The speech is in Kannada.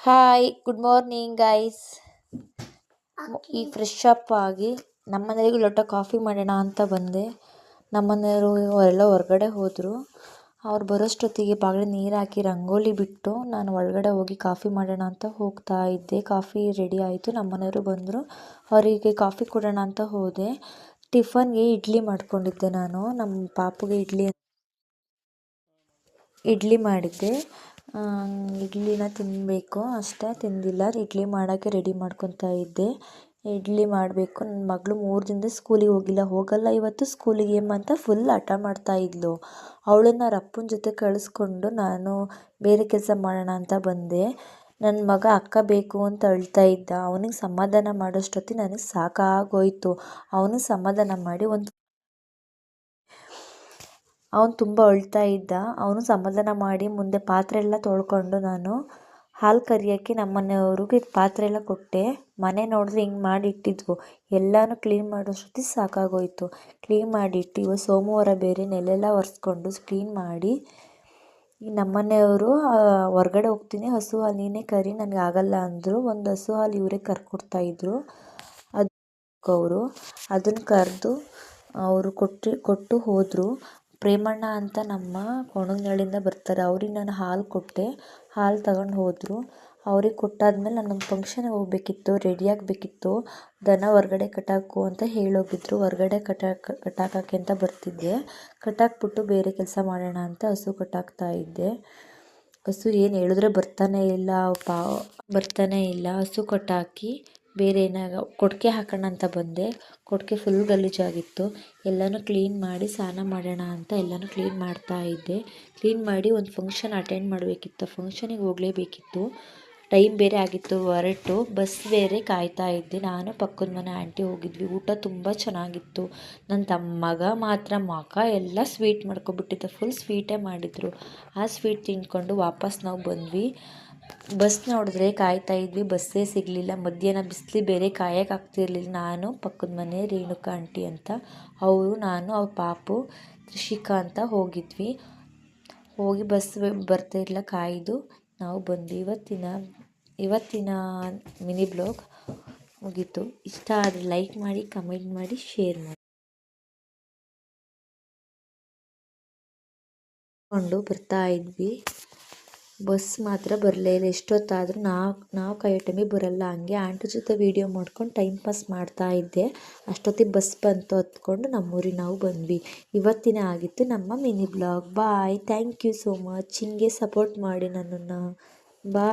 Hi good morning guys. ಈಗ ಫ್ರೆಶ್ ಅಪ್ ಆಗಿ ನಮ್ಮನೆಯವರಿಗೂ ಲೋಟ ಕಾಫಿ ಮಾಡೋಣ ಅಂತ ಬಂದೆ. ನಮ್ಮನೆಯವರು ಅವರೆಲ್ಲ ಹೊರಗಡೆ ಹೋದರು. ಅವ್ರು ಬರೋಷ್ಟೊತ್ತಿಗೆ ಬಾಗಿಲು ನೀರು ಹಾಕಿ ರಂಗೋಲಿ ಬಿಟ್ಟು ನಾನು ಒಳಗಡೆ ಹೋಗಿ ಕಾಫಿ ಮಾಡೋಣ ಅಂತ ಹೋಗ್ತಾ ಇದ್ದೆ. ಕಾಫಿ ರೆಡಿ ಆಯಿತು, ನಮ್ಮನೆಯವರು ಬಂದರು, ಅವರಿಗೆ ಕಾಫಿ ಕೊಡೋಣ ಅಂತ ಹೋದೆ. ಟಿಫನ್ಗೆ ಇಡ್ಲಿ ಮಾಡ್ಕೊಂಡಿದ್ದೆ. ನಾನು ನಮ್ಮ ಪಾಪುಗೆ ಇಡ್ಲಿ ಮಾಡಿದ್ದೆ. ಇಡ್ಲಿನ ತಿನ್ನಬೇಕು ಅಷ್ಟೇ, ತಿಂದಿಲ್ಲ. ಇಡ್ಲಿ ಮಾಡೋಕ್ಕೆ ರೆಡಿ ಮಾಡ್ಕೊತಾ ಇದ್ದೆ. ಇಡ್ಲಿ ಮಾಡಬೇಕು. ನನ್ನ ಮಗಳು 3 ದಿನದಿಂದ ಸ್ಕೂಲಿಗೆ ಹೋಗಲ್ಲ ಇವತ್ತು ಸ್ಕೂಲಿಗೆ ಅಂತ ಫುಲ್ ಹಠ ಮಾಡ್ತಾ ಇದ್ಲು. ಅವಳನ್ನ ಅವ್ರ ಅಪ್ಪನ ಜೊತೆ ಕಳಿಸ್ಕೊಂಡು ನಾನು ಬೇರೆ ಕೆಲಸ ಮಾಡೋಣ ಅಂತ ಬಂದೆ. ನನ್ನ ಮಗ ಅಕ್ಕ ಬೇಕು ಅಂತ ಅಳ್ತಾ ಇದ್ದ. ಅವನಿಗೆ ಸಮಾಧಾನ ಮಾಡೋಷ್ಟೊತ್ತಿಗೆ ನನಗೆ ಸಾಕಾಗೋಯ್ತು. ಅವನು ಸಮಾಧಾನ ಮಾಡಿ ಅವನು ತುಂಬ ಅಳ್ತಾ ಇದ್ದ. ಅವನು ಸಮಾಧಾನ ಮಾಡಿ ಮುಂದೆ ಪಾತ್ರೆ ಎಲ್ಲ ತೊಳ್ಕೊಂಡು ನಾನು ಹಾಲು ಕರಿಯೋಕ್ಕೆ ನಮ್ಮನೆಯವ್ರಿಗೆ ಪಾತ್ರೆ ಎಲ್ಲ ಕೊಟ್ಟೆ. ಮನೆ ನೋಡಿದ್ರೆ ಹಿಂಗೆ ಮಾಡಿ ಇಟ್ಟಿದ್ವು. ಎಲ್ಲನೂ ಕ್ಲೀನ್ ಮಾಡೋಷ್ಟೊತ್ತಿಗೆ ಸಾಕಾಗೋಯ್ತು. ಕ್ಲೀನ್ ಮಾಡಿಟ್ಟು ಇವತ್ತು ಸೋಮವಾರ ಬೇರೆ ನೆಲೆಲ್ಲ ಒರೆಸ್ಕೊಂಡು ಕ್ಲೀನ್ ಮಾಡಿ ನಮ್ಮನೆಯವರು ಹೊರ್ಗಡೆ ಹೋಗ್ತೀನಿ, ಹಸು ಹಾಲು ನೀನೇ ಕರಿ, ನನಗೆ ಆಗಲ್ಲ ಅಂದರು. ಒಂದು ಹಸು ಹಾಲು ಇವರೇ ಕರ್ಕೊಡ್ತಾಯಿದ್ರು. ಅವರು ಅದನ್ನು ಕರೆದು ಅವರು ಕೊಟ್ಟು ಹೋದರು. ಪ್ರೇಮಣ್ಣ ಅಂತ ನಮ್ಮ ಕೊಣಗ್ನಳ್ಳಿಯಿಂದ ಬರ್ತಾರೆ. ಅವ್ರಿಗೆ ನಾನು ಹಾಲು ಕೊಟ್ಟೆ. ಹಾಲು ತಗೊಂಡು ಹೋದರು. ಅವ್ರಿಗೆ ಕೊಟ್ಟಾದ್ಮೇಲೆ ನಾನೊಂದು ಫಂಕ್ಷನ್ಗೆ ಹೋಗಬೇಕಿತ್ತು, ರೆಡಿ ಆಗಬೇಕಿತ್ತು. ದನ ಹೊರ್ಗಡೆ ಕಟ್ಟಾಕು ಅಂತ ಹೇಳೋಗಿದ್ರು. ಹೊರ್ಗಡೆ ಕಟ್ಟಾಕಕ್ಕೆ ಅಂತ ಬರ್ತಿದ್ದೆ. ಕಟ್ಟಾಕ್ಬಿಟ್ಟು ಬೇರೆ ಕೆಲಸ ಮಾಡೋಣ ಅಂತ ಹಸು ಕಟ್ಟಾಕ್ತಾ ಇದ್ದೆ. ಹಸು ಏನು ಹೇಳಿದ್ರೆ ಬರ್ತಾನೆ ಇಲ್ಲ. ಹಸು ಕಟ್ಟಾಕಿ ಬೇರೆ ಕೊಟ್ಟಿಗೆ ಹಾಕೋಣ ಅಂತ ಬಂದೆ. ಕೊಟ್ಟಿಗೆ ಫುಲ್ ಗಲೀಜಾಗಿತ್ತು. ಎಲ್ಲನೂ ಕ್ಲೀನ್ ಮಾಡಿ ಸ್ನಾನ ಮಾಡೋಣ ಅಂತ ಎಲ್ಲನೂ ಕ್ಲೀನ್ ಮಾಡ್ತಾ ಇದ್ದೆ. ಕ್ಲೀನ್ ಮಾಡಿ ಒಂದು ಫಂಕ್ಷನ್ ಅಟೆಂಡ್ ಮಾಡಬೇಕಿತ್ತು. ಫಂಕ್ಷನಿಗೆ ಹೋಗಲೇಬೇಕಿತ್ತು. ಟೈಮ್ ಬೇರೆ ಆಗಿತ್ತು, ಹೊರಟು ಬಸ್ ಬೇರೆ ಕಾಯ್ತಾ ಇದ್ದೆ. ನಾನು ಪಕ್ಕದ ಮನೆ ಆಂಟಿ ಹೋಗಿದ್ವಿ. ಊಟ ತುಂಬ ಚೆನ್ನಾಗಿತ್ತು. ನನ್ನ ಮಗ ಮಾತ್ರ ಮಗ ಎಲ್ಲ ಸ್ವೀಟ್ ಮಾಡ್ಕೊಬಿಟ್ಟಿದ್ದ. ಫುಲ್ ಸ್ವೀಟೇ ಮಾಡಿದರು. ಆ ಸ್ವೀಟ್ ತಿಂದ್ಕೊಂಡು ವಾಪಸ್ ನಾವು ಬಂದ್ವಿ. ಬಸ್ ನೋಡಿದ್ರೆ ಕಾಯ್ತಾ ಇದ್ವಿ, ಬಸ್ಸೇ ಸಿಗಲಿಲ್ಲ. ಮಧ್ಯಾಹ್ನ ಬಿಸಿಲು ಬೇರೆ ಕಾಯೋಕ್ಕಾಗ್ತಿರ್ಲಿಲ್ಲ. ನಾನು ಪಕ್ಕದ ಮನೆ ರೇಣುಕಾ ಆಂಟಿ ಅಂತ, ನಾನು ಅವ್ರ ಪಾಪು ತ್ರಿಷಿಕಾ ಅಂತ ಹೋಗಿದ್ವಿ. ಹೋಗಿ ಬಸ್ ಬರ್ತಿರಲಿಲ್ಲ, ಕಾಯ್ದು ನಾವು ಬಂದ್ವಿ. ಇವತ್ತಿನ ಮಿನಿ ಬ್ಲಾಗ್ ಮುಗೀತು. ಇಷ್ಟ ಆದರೆ ಲೈಕ್ ಮಾಡಿ, ಕಮೆಂಟ್ ಮಾಡಿ, ಶೇರ್ ಮಾಡಿ. ಕೊಂಡು ಬರ್ತಾ ಇದ್ವಿ. ಬಸ್ ಮಾತ್ರ ಬರಲೇ ಇಲ್ಲ. ಎಷ್ಟೊತ್ತಾದರೂ ನಾವು ಕಾಯೋ ಟೈಮಿಗೆ ಬರಲ್ಲ. ಹಂಗೆ ಆಂಟಿ ಜೊತೆ ವೀಡಿಯೋ ಮಾಡ್ಕೊಂಡು ಟೈಮ್ ಪಾಸ್ ಮಾಡ್ತಾ ಇದ್ದೆ. ಅಷ್ಟೊತ್ತಿಗೆ ಬಸ್ ಬಂತು, ಹತ್ಕೊಂಡು ನಮ್ಮೂರಿಗೆ ನಾವು ಬಂದ್ವಿ. ಇವತ್ತಿನ ಆಗಿತ್ತು ನಮ್ಮ mini blog. Bye. Thank you so much. ಹಿಂಗೆ ಸಪೋರ್ಟ್ ಮಾಡಿ ನನ್ನನ್ನು. ಬಾಯ್.